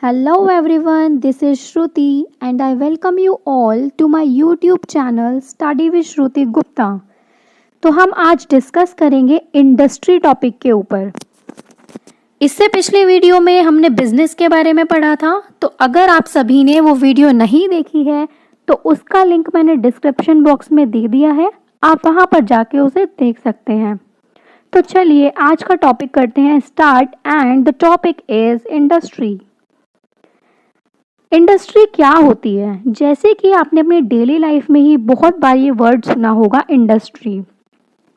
Hello everyone, this is Shruti and I welcome you all to my YouTube channel Study with Shruti Gupta। तो हम आज discuss करेंगे industry topic के ऊपर। इससे पिछले वीडियो में हमने बिजनेस के बारे में पढ़ा था, तो अगर आप सभी ने वो वीडियो नहीं देखी है तो उसका लिंक मैंने डिस्क्रिप्शन बॉक्स में दे दिया है, आप वहां पर जाके उसे देख सकते हैं। तो चलिए आज का टॉपिक करते हैं start and the topic is industry. Industry क्या होती है? जैसे कि आपने अपनी डेली लाइफ में ही बहुत बार ये वर्ड सुना होगा इंडस्ट्री।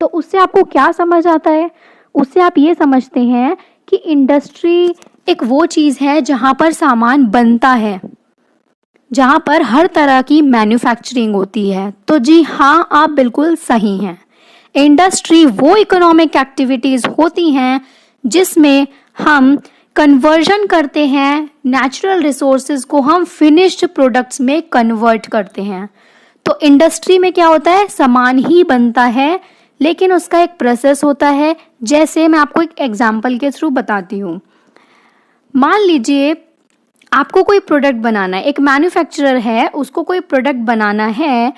तो उससे आपको क्या समझ आता है? उससे आप ये समझते हैं कि इंडस्ट्री एक वो चीज़ है जहाँ पर सामान बनता है, जहाँ पर हर तरह की मैन्युफैक्चरिंग होती है। तो जी हाँ, आप बिल्कुल सही हैं। इंडस्ट्री वो इकोनॉमिक एक्टिविटीज़ होती हैं जिसमें हम कन्वर्जन करते हैं, नेचुरल रिसोर्सेज को हम फिनिश्ड प्रोडक्ट्स में कन्वर्ट करते हैं। तो इंडस्ट्री में क्या होता है? सामान ही बनता है, लेकिन उसका एक प्रोसेस होता है। जैसे मैं आपको एक एग्जांपल के थ्रू बताती हूँ। मान लीजिए आपको कोई प्रोडक्ट बनाना है, एक मैन्युफैक्चरर है, उसको कोई प्रोडक्ट बनाना है,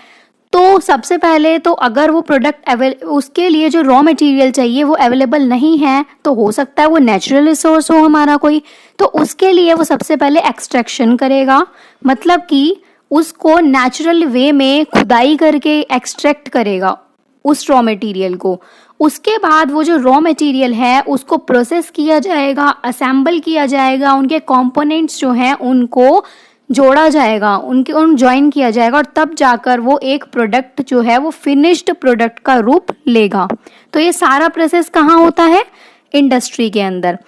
तो सबसे पहले तो अगर वो प्रोडक्ट उसके लिए जो रॉ मटेरियल चाहिए वो अवेलेबल नहीं है, तो हो सकता है वो नेचुरल रिसोर्स हो हमारा कोई, तो उसके लिए वो सबसे पहले एक्सट्रैक्शन करेगा, मतलब कि उसको नेचुरल वे में खुदाई करके एक्सट्रैक्ट करेगा उस रॉ मटेरियल को। उसके बाद वो जो रॉ मटेरियल है उसको प्रोसेस किया जाएगा, असेंबल किया जाएगा, उनके कंपोनेंट्स जो हैं उनको जोड़ा जाएगा, उन ज्वाइन किया जाएगा, और तब जाकर वो एक प्रोडक्ट जो है वो फिनिश्ड प्रोडक्ट का रूप लेगा। तो ये सारा प्रोसेस कहाँ होता है? इंडस्ट्री के अंदर।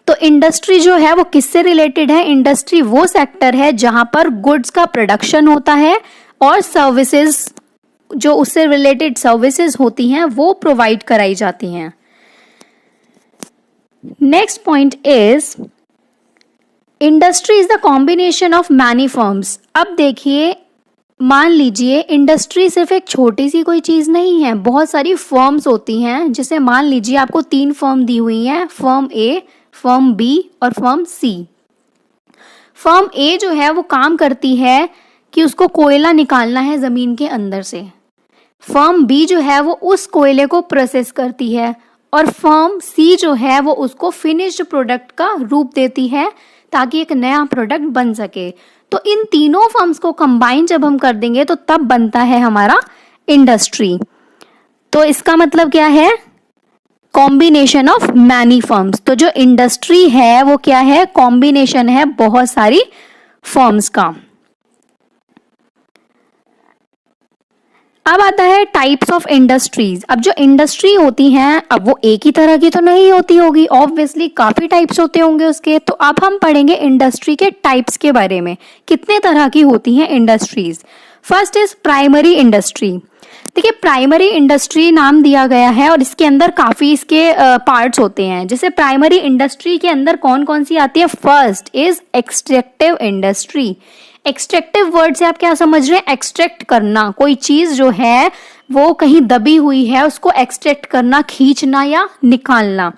तो इंडस्ट्री जो है वो किससे रिलेटेड है? इंडस्ट्री वो सेक्टर है जहां पर गुड्स का प्रोडक्शन होता है और सर्विसेज, जो उससे रिलेटेड सर्विसेज होती हैं, वो प्रोवाइड कराई जाती हैं। Next point is industry is the combination of many firms. अब देखिए, मान लीजिए इंडस्ट्री सिर्फ एक छोटी सी कोई चीज नहीं है, बहुत सारी फर्म्स होती हैं। जैसे मान लीजिए आपको 3 फर्म दी हुई हैं, फर्म ए, फर्म बी और फर्म सी। फर्म ए जो है वो काम करती है कि उसको कोयला निकालना है जमीन के अंदर से। फर्म बी जो है वो उस कोयले को प्रोसेस करती है, और फर्म सी जो है वो उसको फिनिश्ड प्रोडक्ट का रूप देती है ताकि एक नया प्रोडक्ट बन सके। तो इन तीनों फर्म्स को कंबाइन जब हम कर देंगे तो तब बनता है हमारा इंडस्ट्री। तो इसका मतलब क्या है? Combination of many firms. तो जो इंडस्ट्री है वो क्या है? कॉम्बिनेशन है बहुत सारी फर्म्स का। अब आता है टाइप्स ऑफ इंडस्ट्रीज। अब जो इंडस्ट्री होती हैं, अब वो एक ही तरह की तो नहीं होती होगी, ऑब्वियसली काफी टाइप्स होते होंगे उसके। तो अब हम पढ़ेंगे इंडस्ट्री के टाइप्स के बारे में, कितने तरह की होती हैं industries. First is primary industry. देखिए, प्राइमरी इंडस्ट्री नाम दिया गया है और इसके अंदर काफी इसके पार्ट्स होते हैं। जैसे प्राइमरी इंडस्ट्री के अंदर कौन कौन सी आती है? First is extractive industry. Extractive word से आप क्या समझ रहे हैं? एक्सट्रैक्ट करना, कोई चीज जो है वो कहीं दबी हुई है उसको एक्सट्रैक्ट करना, खींचना या निकालना।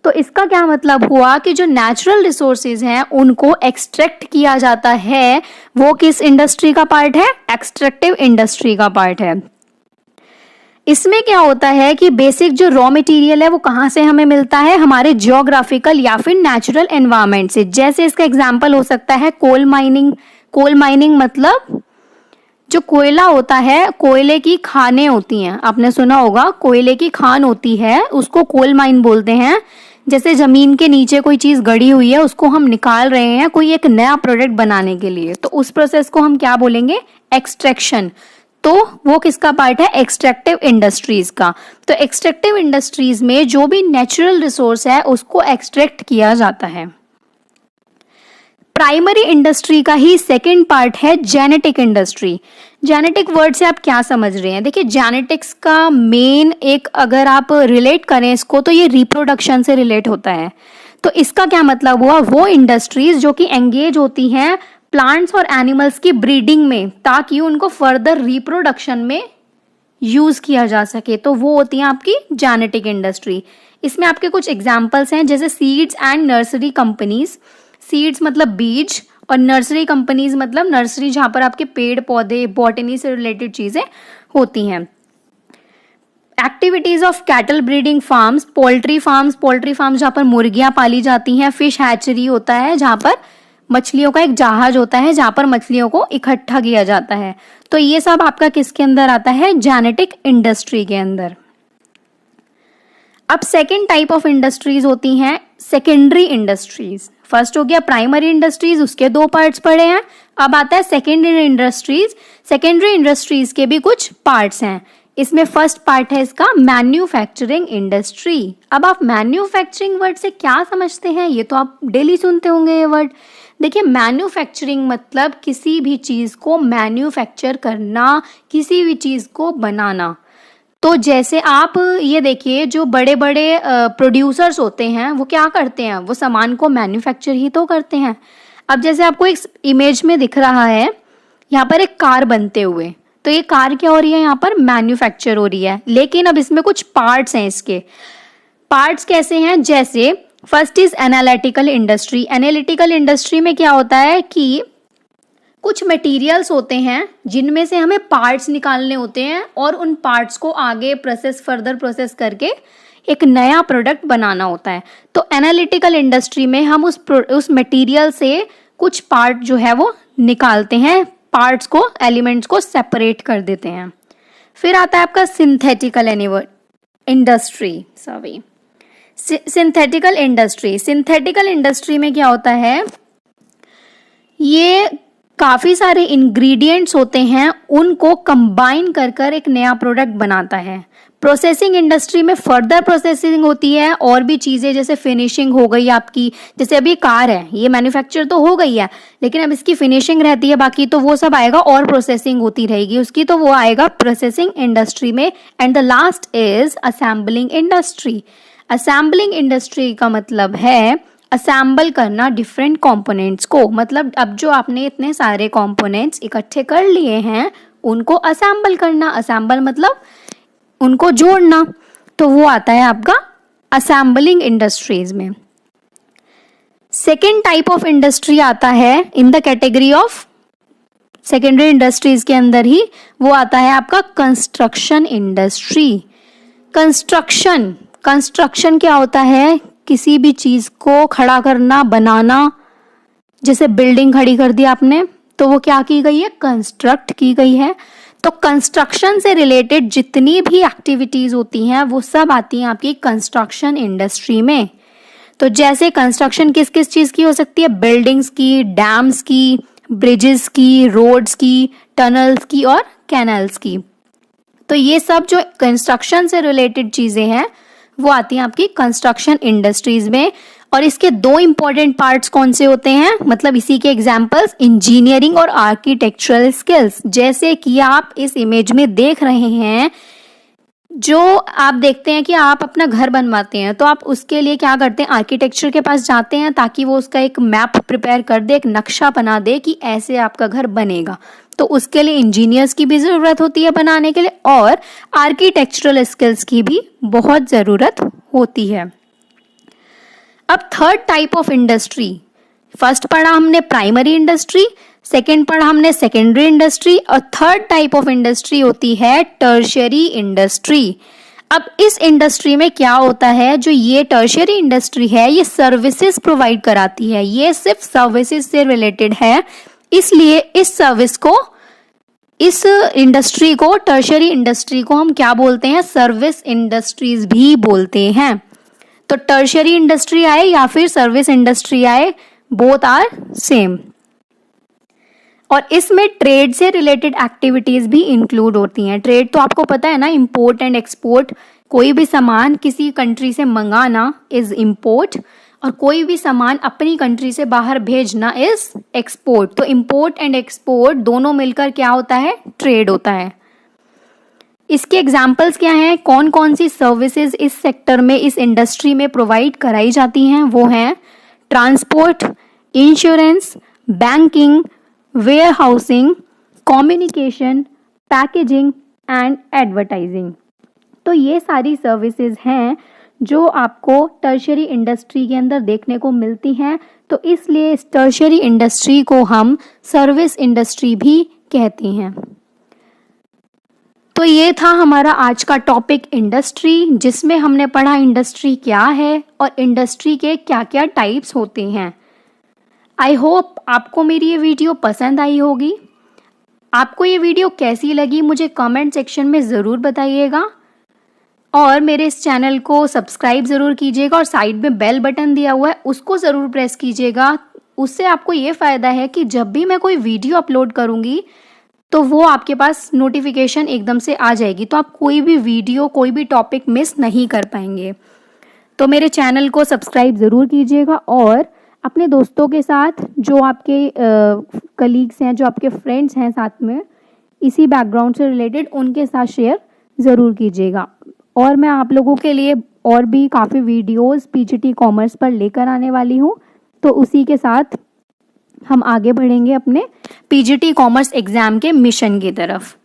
तो इसका क्या मतलब हुआ कि जो नेचुरल रिसोर्सेज हैं उनको एक्सट्रैक्ट किया जाता है, वो किस इंडस्ट्री का पार्ट है? एक्सट्रैक्टिव इंडस्ट्री का पार्ट है। इसमें क्या होता है कि बेसिक जो रॉ मटेरियल है वो कहाँ से हमें मिलता है? हमारे जियोग्राफिकल या फिर नेचुरल एनवायरनमेंट से। जैसे इसका एग्जांपल हो सकता है कोल माइनिंग। कोल माइनिंग मतलब जो कोयला होता है, कोयले की खानें होती हैं, आपने सुना होगा, कोयले की खान होती है, उसको कोल माइन बोलते हैं। जैसे जमीन के नीचे कोई चीज गड़ी हुई है, उसको हम निकाल रहे हैं कोई एक नया प्रोडक्ट बनाने के लिए, तो उस प्रोसेस को हम क्या बोलेंगे? एक्सट्रैक्शन। तो वो किसका पार्ट है? एक्सट्रैक्टिव इंडस्ट्रीज का। तो एक्सट्रैक्टिव इंडस्ट्रीज में जो भी नेचुरल रिसोर्स है उसको एक्सट्रैक्ट किया जाता है। प्राइमरी इंडस्ट्री का ही सेकंड पार्ट है जेनेटिक इंडस्ट्री। जेनेटिक वर्ड से आप क्या समझ रहे हैं? देखिए, जेनेटिक्स का मेन एक, अगर आप रिलेट करें इसको, तो ये रिप्रोडक्शन से रिलेट होता है। तो इसका क्या मतलब हुआ? वो इंडस्ट्रीज जो कि एंगेज होती हैं प्लांट्स और एनिमल्स की ब्रीडिंग में ताकि उनको फर्दर रिप्रोडक्शन में यूज किया जा सके, तो वो होती है आपकी जेनेटिक इंडस्ट्री। इसमें आपके कुछ एग्जांपल्स हैं, जैसे seeds and nursery companies. Seeds मतलब बीज, और नर्सरी कंपनीज मतलब नर्सरी जहां पर आपके पेड़ पौधे बॉटनी से रिलेटेड चीजें होती हैं। Activities of cattle breeding farms, poultry farms जहां पर मुर्गियां पाली जाती हैं। फिश हैचरी होता है जहां पर मछलियों का एक जहाज होता है जहां पर मछलियों को इकट्ठा किया जाता है। तो ये सब आपका किसके अंदर आता है? जेनेटिक इंडस्ट्री के अंदर। अब सेकेंड टाइप ऑफ इंडस्ट्रीज होती हैं सेकेंडरी इंडस्ट्रीज। फर्स्ट हो गया प्राइमरी इंडस्ट्रीज, उसके दो पार्ट्स पड़े हैं। अब आता है सेकेंडरी इंडस्ट्रीज। सेकेंडरी इंडस्ट्रीज के भी कुछ पार्ट्स हैं। इसमें फर्स्ट पार्ट है इसका मैन्युफैक्चरिंग इंडस्ट्री। अब आप मैन्युफैक्चरिंग वर्ड से क्या समझते हैं? ये तो आप डेली सुनते होंगे ये वर्ड। देखिए, मैन्युफैक्चरिंग मतलब किसी भी चीज को मैन्युफैक्चर करना, किसी भी चीज को बनाना। तो जैसे आप ये देखिए, जो बड़े बड़े प्रोड्यूसर्स होते हैं वो क्या करते हैं? वो सामान को मैन्युफैक्चर ही तो करते हैं। अब जैसे आपको एक इमेज में दिख रहा है, यहाँ पर एक कार बनते हुए, तो ये कार क्या हो रही है? यहाँ पर मैन्युफैक्चर हो रही है। लेकिन अब इसमें कुछ पार्ट्स हैं। इसके पार्ट्स कैसे हैं? जैसे first is analytical industry. Analytical industry में क्या होता है कि कुछ मटेरियल्स होते हैं जिनमें से हमें पार्ट्स निकालने होते हैं और उन पार्ट्स को आगे फर्दर प्रोसेस करके एक नया प्रोडक्ट बनाना होता है। तो एनालिटिकल इंडस्ट्री में हम उस मटेरियल से कुछ पार्ट जो है वो निकालते हैं, पार्ट्स को, एलिमेंट्स को सेपरेट कर देते हैं। फिर आता है आपका synthetical industry. Synthetical industry. Synthetical industry में क्या होता है? ये काफी सारे इंग्रेडिएंट्स होते हैं, उनको कंबाइन कर एक नया प्रोडक्ट बनाता है। प्रोसेसिंग इंडस्ट्री में फर्दर प्रोसेसिंग होती है और भी चीजें, जैसे फिनिशिंग हो गई आपकी। जैसे अभी कार है, ये मैन्युफैक्चर तो हो गई है, लेकिन अब इसकी फिनिशिंग रहती है, बाकी तो वो सब आएगा और प्रोसेसिंग होती रहेगी उसकी, तो वो आएगा प्रोसेसिंग इंडस्ट्री में। And the last is assembling industry. Assembling industry का मतलब है असेंबल करना डिफरेंट कंपोनेंट्स को। मतलब अब जो आपने इतने सारे कंपोनेंट्स इकट्ठे कर लिए हैं, उनको असेंबल करना। असेंबल मतलब उनको जोड़ना, तो वो आता है आपका असेंबलिंग इंडस्ट्रीज में। सेकेंड टाइप ऑफ इंडस्ट्री आता है in the category of secondary industries के अंदर ही, वो आता है आपका कंस्ट्रक्शन इंडस्ट्री। कंस्ट्रक्शन क्या होता है? किसी भी चीज को खड़ा करना, बनाना। जैसे बिल्डिंग खड़ी कर दी आपने, तो वो क्या की गई है? कंस्ट्रक्ट की गई है। तो कंस्ट्रक्शन से रिलेटेड जितनी भी एक्टिविटीज होती हैं वो सब आती हैं आपकी कंस्ट्रक्शन इंडस्ट्री में। तो जैसे कंस्ट्रक्शन किस किस चीज की हो सकती है? बिल्डिंग्स की, डैम्स की, ब्रिजेस की, रोड्स की, टनल्स की और कैनल्स की। तो ये सब जो कंस्ट्रक्शन से रिलेटेड चीजें हैं वो आती हैं आपकी कंस्ट्रक्शन इंडस्ट्रीज में। और इसके दो इंपॉर्टेंट पार्ट्स कौन से होते हैं? मतलब इसी के एग्जांपल्स इंजीनियरिंग और आर्किटेक्चरल स्किल्स। जैसे कि आप इस इमेज में देख रहे हैं, जो आप देखते हैं कि आप अपना घर बनवाते हैं, तो आप उसके लिए क्या करते हैं? आर्किटेक्चर के पास जाते हैं ताकि वो उसका एक मैप प्रिपेयर कर दे, एक नक्शा बना दे कि ऐसे आपका घर बनेगा। तो उसके लिए इंजीनियर्स की भी जरूरत होती है बनाने के लिए, और आर्किटेक्चरल स्किल्स की भी बहुत जरूरत होती है। अब third type of industry, first पढ़ा हमने प्राइमरी इंडस्ट्री, सेकेंड पढ़ा हमने सेकेंडरी इंडस्ट्री, और थर्ड टाइप ऑफ इंडस्ट्री होती है टर्शियरी इंडस्ट्री। अब इस इंडस्ट्री में क्या होता है? जो ये टर्शियरी इंडस्ट्री है, ये सर्विसेज प्रोवाइड कराती है। ये सिर्फ सर्विसेज से रिलेटेड है, इसलिए इस इंडस्ट्री को, टर्शियरी इंडस्ट्री को हम क्या बोलते हैं? सर्विस इंडस्ट्रीज भी बोलते हैं। तो टर्शियरी इंडस्ट्री आए या फिर सर्विस इंडस्ट्री आए, बोथ आर सेम। और इसमें ट्रेड से रिलेटेड एक्टिविटीज भी इंक्लूड होती हैं। ट्रेड तो आपको पता है ना, इंपोर्ट एंड एक्सपोर्ट। कोई भी सामान किसी कंट्री से मंगाना इज इंपोर्ट, और कोई भी सामान अपनी कंट्री से बाहर भेजना इज एक्सपोर्ट। तो इंपोर्ट एंड एक्सपोर्ट दोनों मिलकर क्या होता है? ट्रेड होता है। इसके एग्जाम्पल्स क्या हैं? कौन कौन सी सर्विसेज इस सेक्टर में, इस इंडस्ट्री में प्रोवाइड कराई जाती हैं? वो हैं transport, insurance, banking, warehousing, communication, packaging and advertising. तो ये सारी सर्विसेज हैं जो आपको टर्शियरी इंडस्ट्री के अंदर देखने को मिलती हैं। तो इसलिए इस टर्शियरी इंडस्ट्री को हम सर्विस इंडस्ट्री भी कहते हैं। तो ये था हमारा आज का टॉपिक इंडस्ट्री, जिसमें हमने पढ़ा इंडस्ट्री क्या है और इंडस्ट्री के क्या क्या टाइप्स होते हैं। आई होप आपको मेरी ये वीडियो पसंद आई होगी। आपको ये वीडियो कैसी लगी मुझे कमेंट सेक्शन में ज़रूर बताइएगा, और मेरे इस चैनल को सब्सक्राइब ज़रूर कीजिएगा और साइड में बेल बटन दिया हुआ है उसको ज़रूर प्रेस कीजिएगा। उससे आपको ये फ़ायदा है कि जब भी मैं कोई वीडियो अपलोड करूँगी तो वो आपके पास नोटिफिकेशन एकदम से आ जाएगी, तो आप कोई भी वीडियो कोई भी टॉपिक मिस नहीं कर पाएंगे। तो मेरे चैनल को सब्सक्राइब ज़रूर कीजिएगा और अपने दोस्तों के साथ, जो आपके कलीग्स हैं, जो आपके फ्रेंड्स हैं साथ में इसी बैकग्राउंड से रिलेटेड, उनके साथ शेयर ज़रूर कीजिएगा। और मैं आप लोगों के लिए और भी काफ़ी वीडियोस पीजीटी कॉमर्स पर लेकर आने वाली हूँ। तो उसी के साथ हम आगे बढ़ेंगे अपने पीजीटी कॉमर्स एग्ज़ाम के मिशन की तरफ।